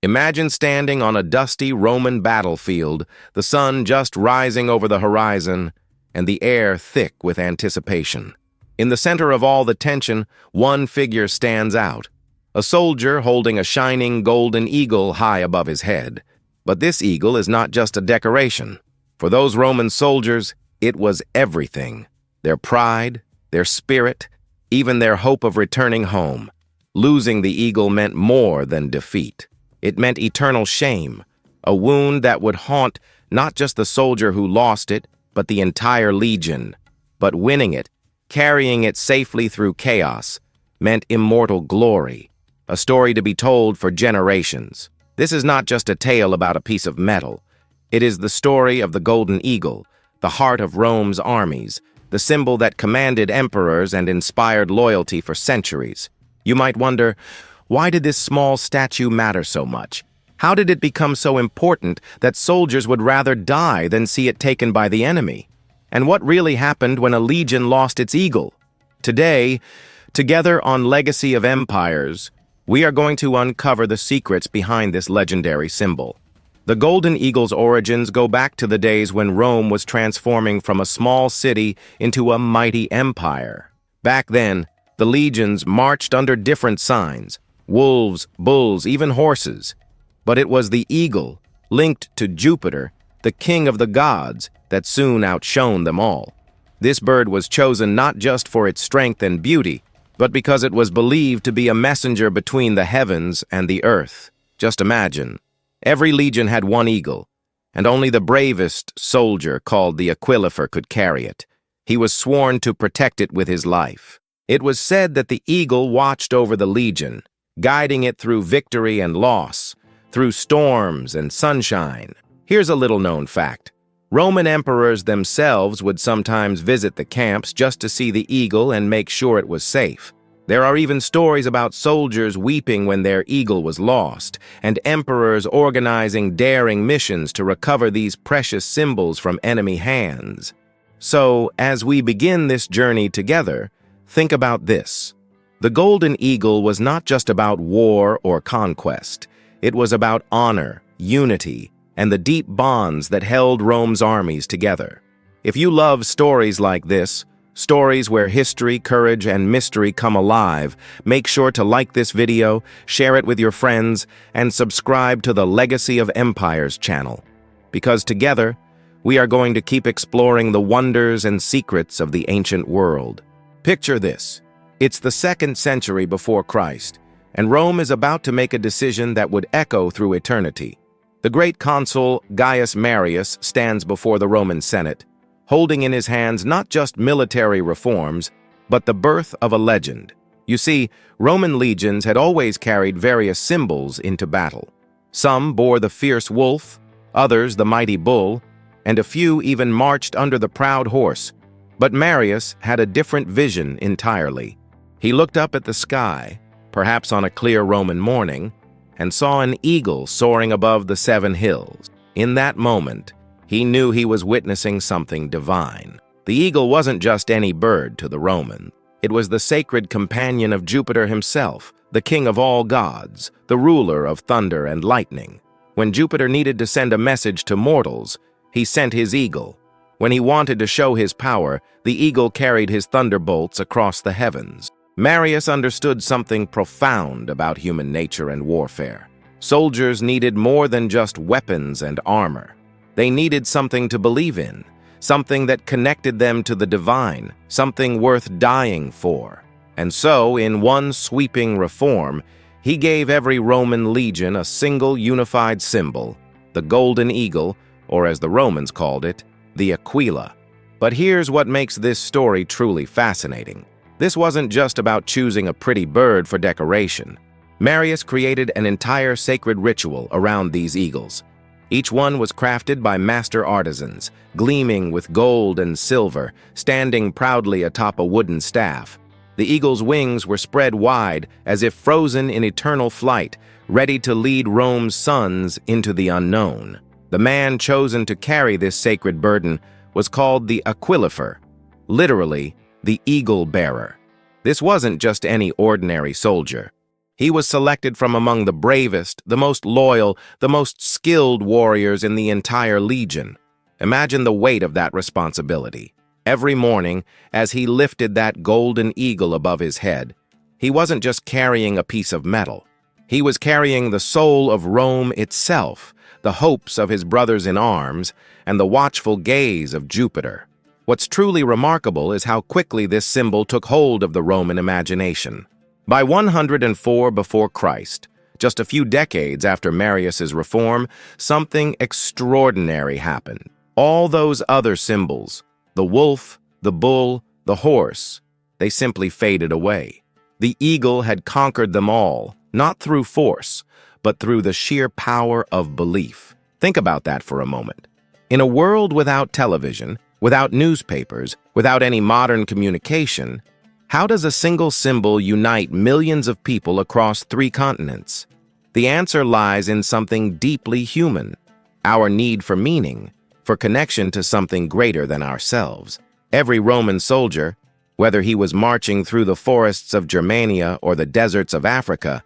Imagine standing on a dusty Roman battlefield, the sun just rising over the horizon, and the air thick with anticipation. In the center of all the tension, one figure stands out, a soldier holding a shining golden eagle high above his head. But this eagle is not just a decoration. For those Roman soldiers, it was everything. Their pride, their spirit, even their hope of returning home. Losing the eagle meant more than defeat. It meant eternal shame, a wound that would haunt not just the soldier who lost it, but the entire legion. But winning it, carrying it safely through chaos, meant immortal glory, a story to be told for generations. This is not just a tale about a piece of metal. It is the story of the Golden Eagle, the heart of Rome's armies, the symbol that commanded emperors and inspired loyalty for centuries. You might wonder, why did this small statue matter so much? How did it become so important that soldiers would rather die than see it taken by the enemy? And what really happened when a legion lost its eagle? Today, together on Legacy of Empires, we are going to uncover the secrets behind this legendary symbol. The Golden Eagle's origins go back to the days when Rome was transforming from a small city into a mighty empire. Back then, the legions marched under different signs: wolves, bulls, even horses. But it was the eagle, linked to Jupiter, the king of the gods, that soon outshone them all. This bird was chosen not just for its strength and beauty, but because it was believed to be a messenger between the heavens and the earth. Just imagine, every legion had one eagle, and only the bravest soldier, called the Aquila, could carry it. He was sworn to protect it with his life. It was said that the eagle watched over the legion, guiding it through victory and loss, through storms and sunshine. Here's a little-known fact. Roman emperors themselves would sometimes visit the camps just to see the eagle and make sure it was safe. There are even stories about soldiers weeping when their eagle was lost, and emperors organizing daring missions to recover these precious symbols from enemy hands. So, as we begin this journey together, think about this. The Golden Eagle was not just about war or conquest. It was about honor, unity, and the deep bonds that held Rome's armies together. If you love stories like this, stories where history, courage, and mystery come alive, make sure to like this video, share it with your friends, and subscribe to the Legacy of Empires channel. Because together, we are going to keep exploring the wonders and secrets of the ancient world. Picture this. It's the 2nd century before Christ, and Rome is about to make a decision that would echo through eternity. The great consul Gaius Marius stands before the Roman Senate, holding in his hands not just military reforms, but the birth of a legend. You see, Roman legions had always carried various symbols into battle. Some bore the fierce wolf, others the mighty bull, and a few even marched under the proud horse. But Marius had a different vision entirely. He looked up at the sky, perhaps on a clear Roman morning, and saw an eagle soaring above the 7 hills. In that moment, he knew he was witnessing something divine. The eagle wasn't just any bird to the Roman. It was the sacred companion of Jupiter himself, the king of all gods, the ruler of thunder and lightning. When Jupiter needed to send a message to mortals, he sent his eagle. When he wanted to show his power, the eagle carried his thunderbolts across the heavens. Marius understood something profound about human nature and warfare. Soldiers needed more than just weapons and armor. They needed something to believe in, something that connected them to the divine, something worth dying for. And so, in one sweeping reform, he gave every Roman legion a single unified symbol, the Golden Eagle, or as the Romans called it, the Aquila. But here's what makes this story truly fascinating. This wasn't just about choosing a pretty bird for decoration. Marius created an entire sacred ritual around these eagles. Each one was crafted by master artisans, gleaming with gold and silver, standing proudly atop a wooden staff. The eagle's wings were spread wide, as if frozen in eternal flight, ready to lead Rome's sons into the unknown. The man chosen to carry this sacred burden was called the Aquila, literally, the eagle bearer. This wasn't just any ordinary soldier. He was selected from among the bravest, the most loyal, the most skilled warriors in the entire legion. Imagine the weight of that responsibility. Every morning, as he lifted that golden eagle above his head, he wasn't just carrying a piece of metal. He was carrying the soul of Rome itself, the hopes of his brothers in arms, and the watchful gaze of Jupiter. What's truly remarkable is how quickly this symbol took hold of the Roman imagination. By 104 before Christ, just a few decades after Marius's reform, something extraordinary happened. All those other symbols, the wolf, the bull, the horse, they simply faded away. The eagle had conquered them all, not through force, but through the sheer power of belief. Think about that for a moment. In a world without television, without newspapers, without any modern communication, how does a single symbol unite millions of people across 3 continents? The answer lies in something deeply human, our need for meaning, for connection to something greater than ourselves. Every Roman soldier, whether he was marching through the forests of Germania or the deserts of Africa,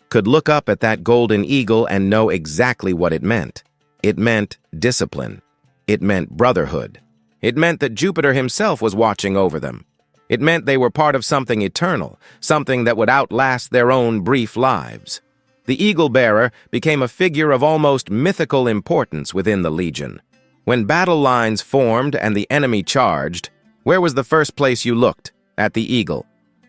could look up at that golden eagle and know exactly what it meant. It meant discipline. It meant brotherhood. It meant that Jupiter himself was watching over them. It meant they were part of something eternal, something that would outlast their own brief lives. The eagle-bearer became a figure of almost mythical importance within the legion. When battle lines formed and the enemy charged, where was the first place you looked? At the eagle.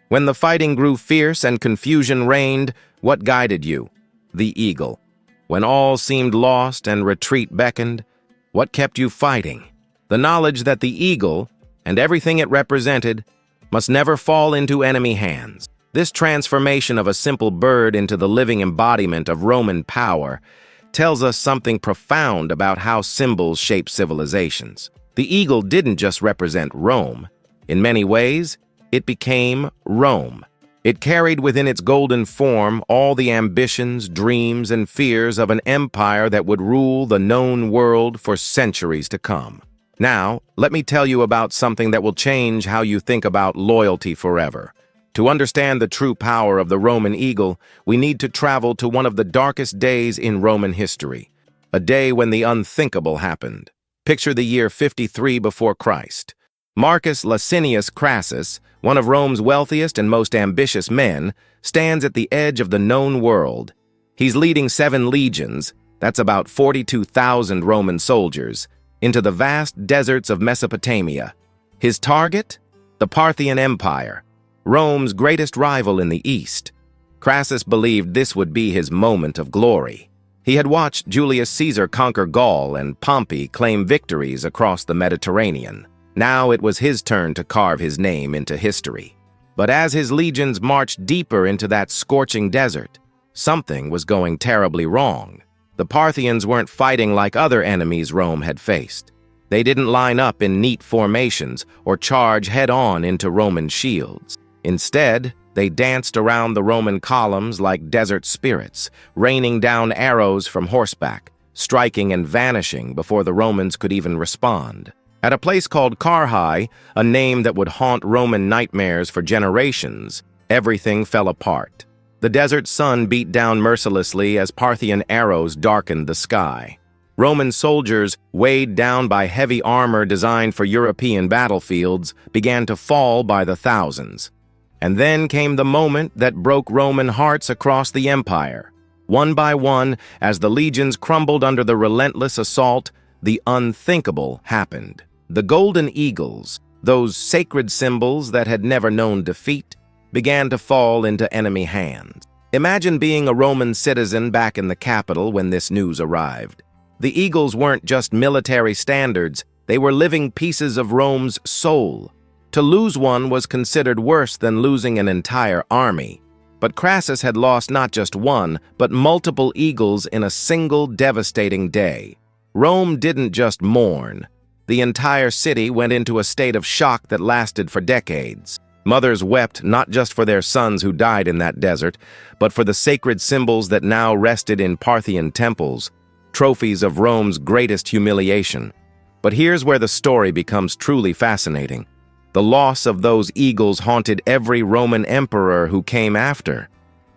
When the fighting grew fierce and confusion reigned, what guided you? The eagle. When all seemed lost and retreat beckoned, what kept you fighting? The knowledge that the eagle, and everything it represented, must never fall into enemy hands. This transformation of a simple bird into the living embodiment of Roman power tells us something profound about how symbols shape civilizations. The eagle didn't just represent Rome. In many ways, it became Rome. It carried within its golden form all the ambitions, dreams, and fears of an empire that would rule the known world for centuries to come. Now, let me tell you about something that will change how you think about loyalty forever. To understand the true power of the Roman eagle, we need to travel to one of the darkest days in Roman history, a day when the unthinkable happened. Picture the year 53 before Christ. Marcus Licinius Crassus, one of Rome's wealthiest and most ambitious men, stands at the edge of the known world. He's leading 7 legions, that's about 42,000 Roman soldiers, into the vast deserts of Mesopotamia. His target? The Parthian Empire, Rome's greatest rival in the East. Crassus believed this would be his moment of glory. He had watched Julius Caesar conquer Gaul and Pompey claim victories across the Mediterranean. Now it was his turn to carve his name into history. But as his legions marched deeper into that scorching desert, something was going terribly wrong. The Parthians weren't fighting like other enemies Rome had faced. They didn't line up in neat formations or charge head-on into Roman shields. Instead, they danced around the Roman columns like desert spirits, raining down arrows from horseback, striking and vanishing before the Romans could even respond. At a place called Carrhae, a name that would haunt Roman nightmares for generations, everything fell apart. The desert sun beat down mercilessly as Parthian arrows darkened the sky. Roman soldiers, weighed down by heavy armor designed for European battlefields, began to fall by the thousands. And then came the moment that broke Roman hearts across the empire. One by one, as the legions crumbled under the relentless assault, the unthinkable happened. The golden eagles, those sacred symbols that had never known defeat, began to fall into enemy hands. Imagine being a Roman citizen back in the capital when this news arrived. The eagles weren't just military standards, they were living pieces of Rome's soul. To lose one was considered worse than losing an entire army. But Crassus had lost not just one, but multiple eagles in a single devastating day. Rome didn't just mourn. The entire city went into a state of shock that lasted for decades. Mothers wept not just for their sons who died in that desert, but for the sacred symbols that now rested in Parthian temples, trophies of Rome's greatest humiliation. But here's where the story becomes truly fascinating. The loss of those eagles haunted every Roman emperor who came after.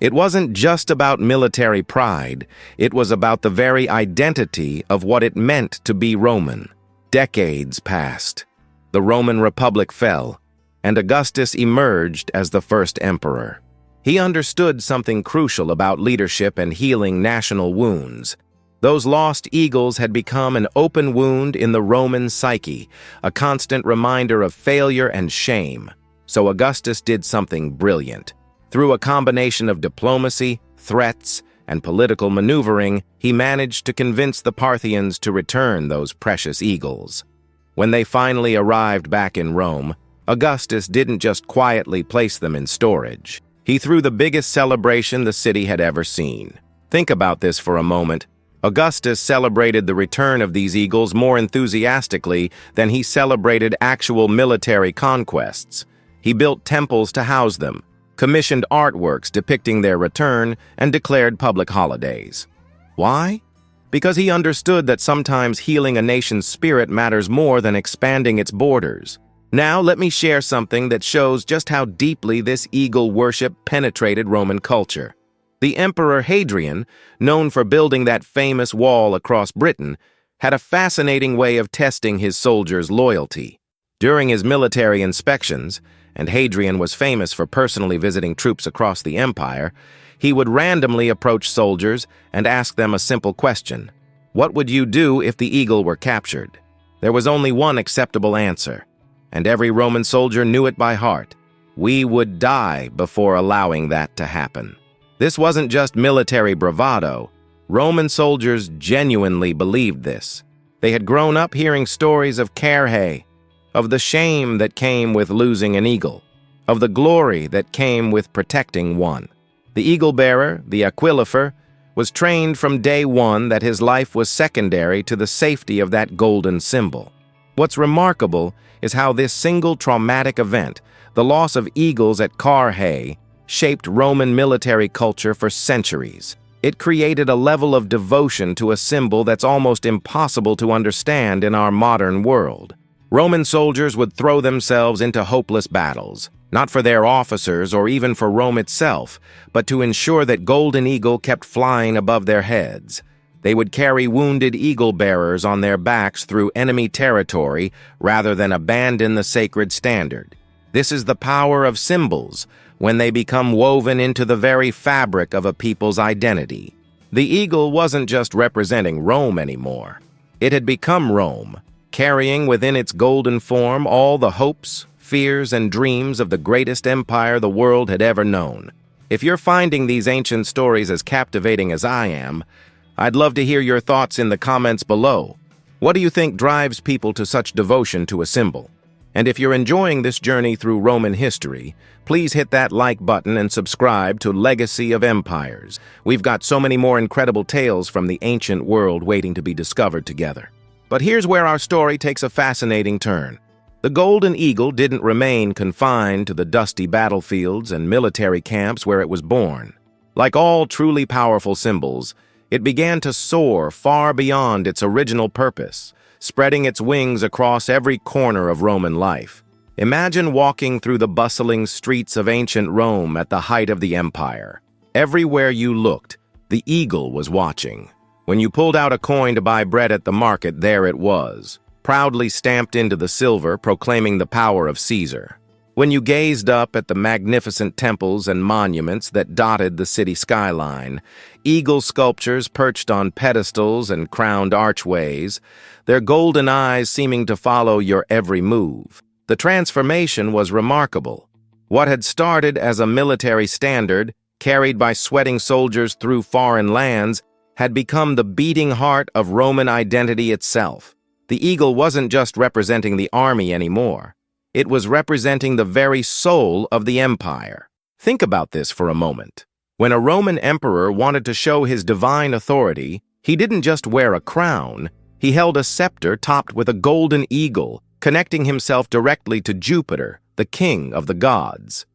It wasn't just about military pride, it was about the very identity of what it meant to be Roman. Decades passed. The Roman Republic fell, and Augustus emerged as the first emperor. He understood something crucial about leadership and healing national wounds. Those lost eagles had become an open wound in the Roman psyche, a constant reminder of failure and shame. So Augustus did something brilliant. Through a combination of diplomacy, threats, and political maneuvering, he managed to convince the Parthians to return those precious eagles. When they finally arrived back in Rome, Augustus didn't just quietly place them in storage. He threw the biggest celebration the city had ever seen. Think about this for a moment. Augustus celebrated the return of these eagles more enthusiastically than he celebrated actual military conquests. He built temples to house them, commissioned artworks depicting their return, and declared public holidays. Why? Because he understood that sometimes healing a nation's spirit matters more than expanding its borders. Now let me share something that shows just how deeply this eagle worship penetrated Roman culture. The Emperor Hadrian, known for building that famous wall across Britain, had a fascinating way of testing his soldiers' loyalty. During his military inspections, and Hadrian was famous for personally visiting troops across the empire, he would randomly approach soldiers and ask them a simple question. What would you do if the eagle were captured? There was only one acceptable answer, and every Roman soldier knew it by heart. We would die before allowing that to happen. This wasn't just military bravado. Roman soldiers genuinely believed this. They had grown up hearing stories of Carhae, of the shame that came with losing an eagle, of the glory that came with protecting one. The eagle-bearer, the Aquila, was trained from day one that his life was secondary to the safety of that golden symbol. What's remarkable is how this single traumatic event, the loss of eagles at Carhae, shaped Roman military culture for centuries. It created a level of devotion to a symbol that's almost impossible to understand in our modern world. Roman soldiers would throw themselves into hopeless battles, not for their officers or even for Rome itself, but to ensure that Golden Eagle kept flying above their heads. They would carry wounded eagle-bearers on their backs through enemy territory rather than abandon the sacred standard. This is the power of symbols when they become woven into the very fabric of a people's identity. The eagle wasn't just representing Rome anymore. It had become Rome, carrying within its golden form all the hopes, fears, and dreams of the greatest empire the world had ever known. If you're finding these ancient stories as captivating as I am, I'd love to hear your thoughts in the comments below. What do you think drives people to such devotion to a symbol? And if you're enjoying this journey through Roman history, please hit that like button and subscribe to Legacy of Empires. We've got so many more incredible tales from the ancient world waiting to be discovered together. But here's where our story takes a fascinating turn. The Golden Eagle didn't remain confined to the dusty battlefields and military camps where it was born. Like all truly powerful symbols, it began to soar far beyond its original purpose, spreading its wings across every corner of Roman life. Imagine walking through the bustling streets of ancient Rome at the height of the empire. Everywhere you looked, the eagle was watching. When you pulled out a coin to buy bread at the market, there it was, proudly stamped into the silver, proclaiming the power of Caesar. When you gazed up at the magnificent temples and monuments that dotted the city skyline, eagle sculptures perched on pedestals and crowned archways, their golden eyes seeming to follow your every move. The transformation was remarkable. What had started as a military standard, carried by sweating soldiers through foreign lands, had become the beating heart of Roman identity itself. The eagle wasn't just representing the army anymore. It was representing the very soul of the empire. Think about this for a moment. When a Roman emperor wanted to show his divine authority, he didn't just wear a crown, he held a scepter topped with a golden eagle, connecting himself directly to Jupiter, the king of the gods.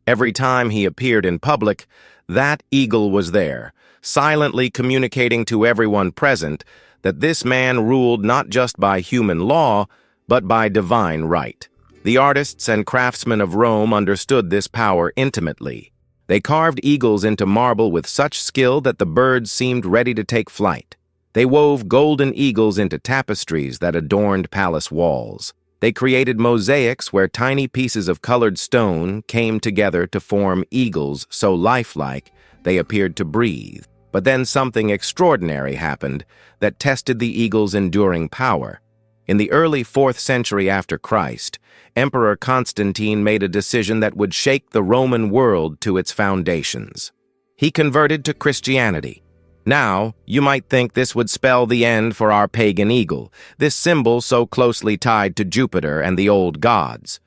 Every time he appeared in public, that eagle was there, silently communicating to everyone present that this man ruled not just by human law, but by divine right. The artists and craftsmen of Rome understood this power intimately. They carved eagles into marble with such skill that the birds seemed ready to take flight. They wove golden eagles into tapestries that adorned palace walls. They created mosaics where tiny pieces of colored stone came together to form eagles so lifelike they appeared to breathe. But then something extraordinary happened that tested the eagle's enduring power. In the early 4th century after Christ, Emperor Constantine made a decision that would shake the Roman world to its foundations. He converted to Christianity. Now, you might think this would spell the end for our pagan eagle, this symbol so closely tied to Jupiter and the old gods.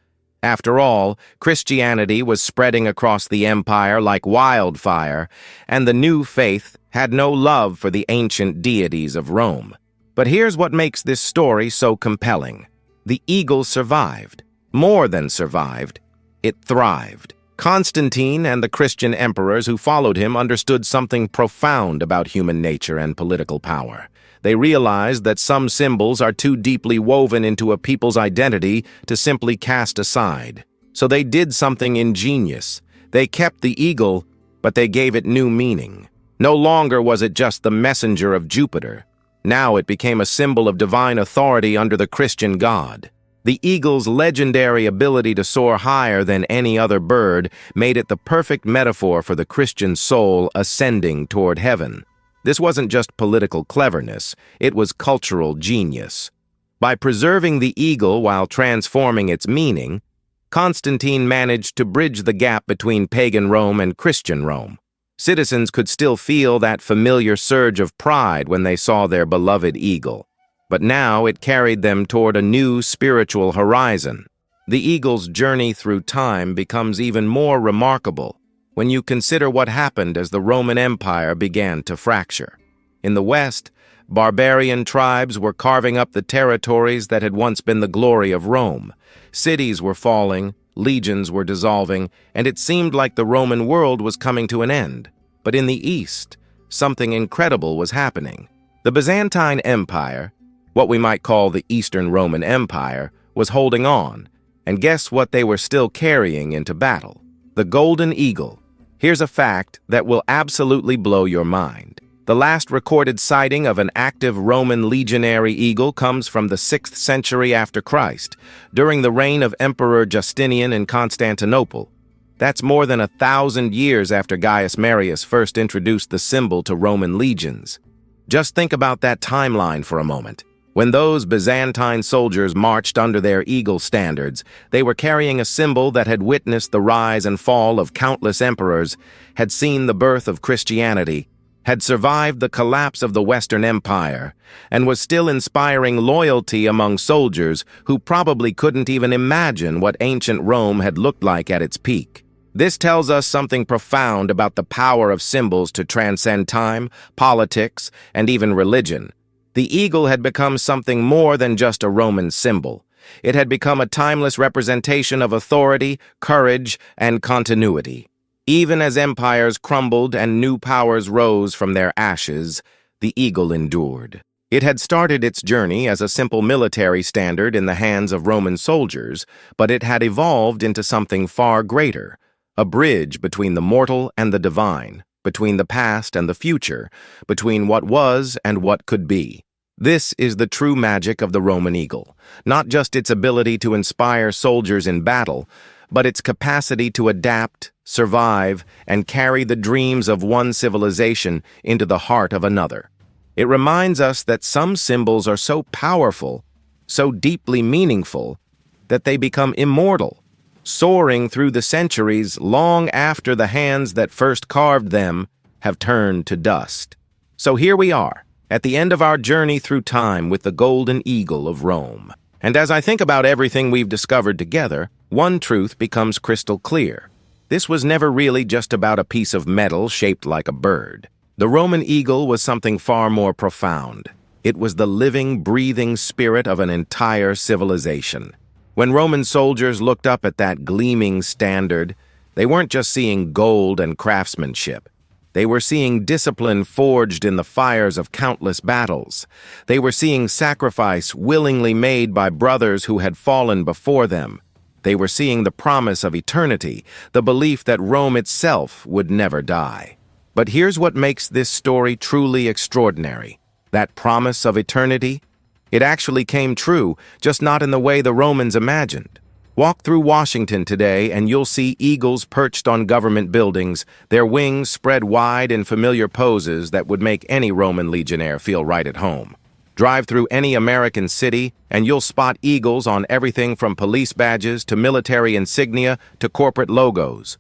After all, Christianity was spreading across the empire like wildfire, and the new faith had no love for the ancient deities of Rome. But here's what makes this story so compelling. The eagle survived. More than survived, it thrived. Constantine and the Christian emperors who followed him understood something profound about human nature and political power. They realized that some symbols are too deeply woven into a people's identity to simply cast aside. So they did something ingenious. They kept the eagle, but they gave it new meaning. No longer was it just the messenger of Jupiter. Now it became a symbol of divine authority under the Christian God. The eagle's legendary ability to soar higher than any other bird made it the perfect metaphor for the Christian soul ascending toward heaven. This wasn't just political cleverness, it was cultural genius. By preserving the eagle while transforming its meaning, Constantine managed to bridge the gap between pagan Rome and Christian Rome. Citizens could still feel that familiar surge of pride when they saw their beloved eagle. But now it carried them toward a new spiritual horizon. The eagle's journey through time becomes even more remarkable when you consider what happened as the Roman Empire began to fracture. In the West, barbarian tribes were carving up the territories that had once been the glory of Rome. Cities were falling, legions were dissolving, and it seemed like the Roman world was coming to an end. But in the East, something incredible was happening. The Byzantine Empire, what we might call the Eastern Roman Empire, was holding on, and guess what they were still carrying into battle? The golden eagle. Here's a fact that will absolutely blow your mind. The last recorded sighting of an active Roman legionary eagle comes from the 6th century after Christ, during the reign of Emperor Justinian in Constantinople. That's more than 1,000 years after Gaius Marius first introduced the symbol to Roman legions. Just think about that timeline for a moment. When those Byzantine soldiers marched under their eagle standards, they were carrying a symbol that had witnessed the rise and fall of countless emperors, had seen the birth of Christianity, had survived the collapse of the Western Empire, and was still inspiring loyalty among soldiers who probably couldn't even imagine what ancient Rome had looked like at its peak. This tells us something profound about the power of symbols to transcend time, politics, and even religion. The eagle had become something more than just a Roman symbol. It had become a timeless representation of authority, courage, and continuity. Even as empires crumbled and new powers rose from their ashes, the eagle endured. It had started its journey as a simple military standard in the hands of Roman soldiers, but it had evolved into something far greater, a bridge between the mortal and the divine, between the past and the future, between what was and what could be. This is the true magic of the Roman eagle, not just its ability to inspire soldiers in battle, but its capacity to adapt, survive, and carry the dreams of one civilization into the heart of another. It reminds us that some symbols are so powerful, so deeply meaningful, that they become immortal, soaring through the centuries long after the hands that first carved them have turned to dust. So here we are, at the end of our journey through time with the golden eagle of Rome. And as I think about everything we've discovered together, one truth becomes crystal clear. This was never really just about a piece of metal shaped like a bird. The Roman eagle was something far more profound. It was the living, breathing spirit of an entire civilization. When Roman soldiers looked up at that gleaming standard, they weren't just seeing gold and craftsmanship. They were seeing discipline forged in the fires of countless battles. They were seeing sacrifice willingly made by brothers who had fallen before them. They were seeing the promise of eternity, the belief that Rome itself would never die. But here's what makes this story truly extraordinary. That promise of eternity? It actually came true, just not in the way the Romans imagined. Walk through Washington today and you'll see eagles perched on government buildings, their wings spread wide in familiar poses that would make any Roman legionnaire feel right at home. Drive through any American city and you'll spot eagles on everything from police badges to military insignia to corporate logos.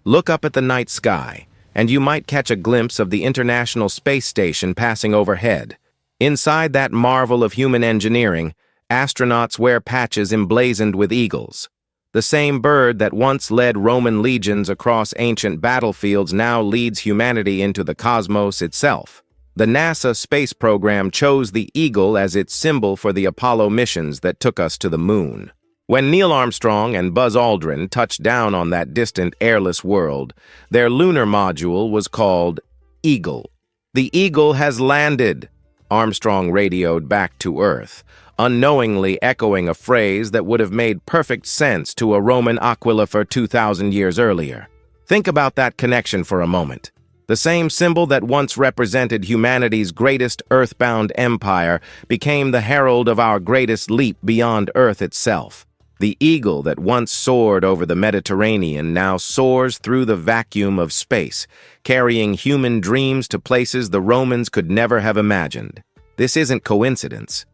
Look up at the night sky, and you might catch a glimpse of the International Space Station passing overhead. Inside that marvel of human engineering, astronauts wear patches emblazoned with eagles. The same bird that once led Roman legions across ancient battlefields now leads humanity into the cosmos itself. The NASA space program chose the eagle as its symbol for the Apollo missions that took us to the moon. When Neil Armstrong and Buzz Aldrin touched down on that distant airless world, their lunar module was called Eagle. "The Eagle has landed," Armstrong radioed back to Earth, unknowingly echoing a phrase that would have made perfect sense to a Roman Aquila for 2,000 years earlier. Think about that connection for a moment. The same symbol that once represented humanity's greatest earthbound empire became the herald of our greatest leap beyond Earth itself. The eagle that once soared over the Mediterranean now soars through the vacuum of space, carrying human dreams to places the Romans could never have imagined. This isn't coincidence.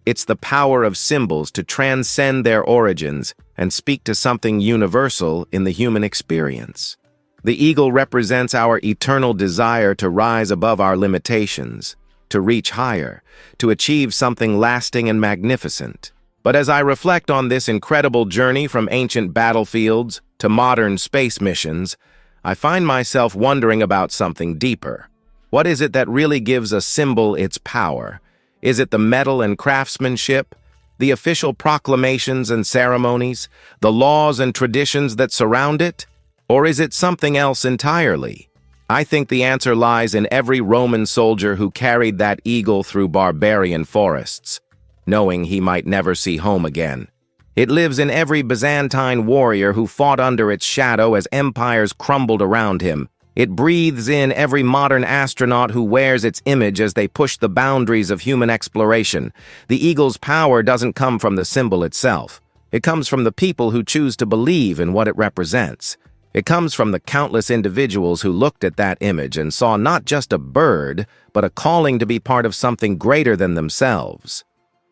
It's the power of symbols to transcend their origins and speak to something universal in the human experience. The eagle represents our eternal desire to rise above our limitations, to reach higher, to achieve something lasting and magnificent. But as I reflect on this incredible journey from ancient battlefields to modern space missions, I find myself wondering about something deeper. What is it that really gives a symbol its power? Is it the metal and craftsmanship, the official proclamations and ceremonies, the laws and traditions that surround it? Or is it something else entirely? I think the answer lies in every Roman soldier who carried that eagle through barbarian forests, knowing he might never see home again. It lives in every Byzantine warrior who fought under its shadow as empires crumbled around him. It breathes in every modern astronaut who wears its image as they push the boundaries of human exploration. The eagle's power doesn't come from the symbol itself. It comes from the people who choose to believe in what it represents. It comes from the countless individuals who looked at that image and saw not just a bird, but a calling to be part of something greater than themselves.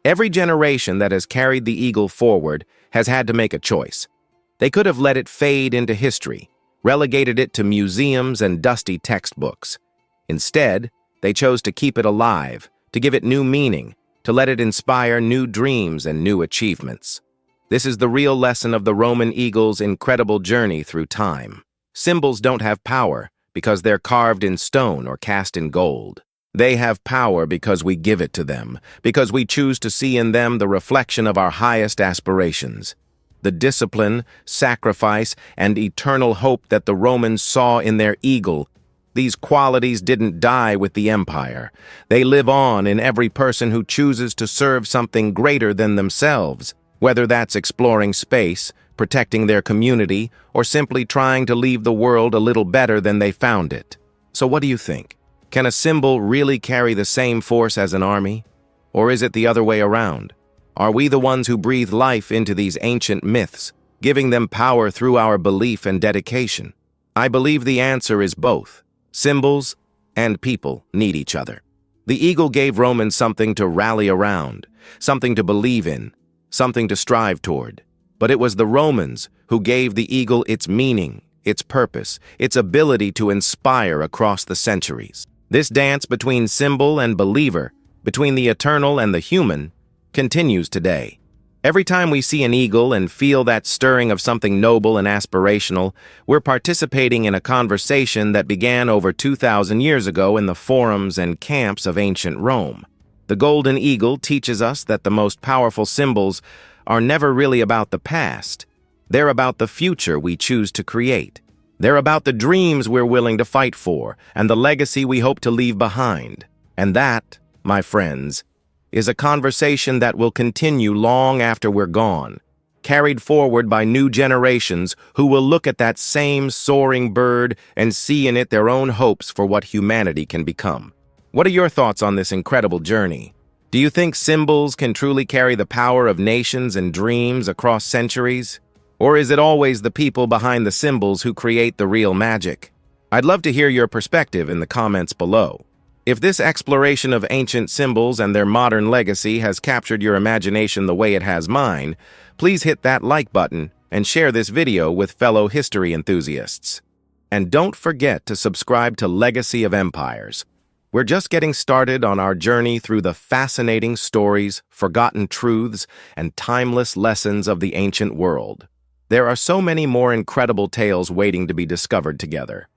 Every generation that has carried the eagle forward has had to make a choice. They could have let it fade into history, relegated it to museums and dusty textbooks. Instead, they chose to keep it alive, to give it new meaning, to let it inspire new dreams and new achievements. This is the real lesson of the Roman eagle's incredible journey through time. Symbols don't have power because they're carved in stone or cast in gold. They have power because we give it to them, because we choose to see in them the reflection of our highest aspirations. The discipline, sacrifice, and eternal hope that the Romans saw in their eagle, these qualities didn't die with the empire. They live on in every person who chooses to serve something greater than themselves, whether that's exploring space, protecting their community, or simply trying to leave the world a little better than they found it. So what do you think? Can a symbol really carry the same force as an army? Or is it the other way around? Are we the ones who breathe life into these ancient myths, giving them power through our belief and dedication? I believe the answer is both. Symbols and people need each other. The eagle gave Romans something to rally around, something to believe in, something to strive toward. But it was the Romans who gave the eagle its meaning, its purpose, its ability to inspire across the centuries. This dance between symbol and believer, between the eternal and the human, continues today. Every time we see an eagle and feel that stirring of something noble and aspirational, we're participating in a conversation that began over 2,000 years ago in the forums and camps of ancient Rome. The golden eagle teaches us that the most powerful symbols are never really about the past. They're about the future we choose to create. They're about the dreams we're willing to fight for and the legacy we hope to leave behind. And that, my friends, is a conversation that will continue long after we're gone. carried forward by new generations who will look at that same soaring bird and see in it their own hopes for what humanity can become. What are your thoughts on this incredible journey? Do you think symbols can truly carry the power of nations and dreams across centuries? Or is it always the people behind the symbols who create the real magic? I'd love to hear your perspective in the comments below. If this exploration of ancient symbols and their modern legacy has captured your imagination the way it has mine, please hit that like button and share this video with fellow history enthusiasts. And don't forget to subscribe to Legacy of Empires. We're just getting started on our journey through the fascinating stories, forgotten truths, and timeless lessons of the ancient world. There are so many more incredible tales waiting to be discovered together.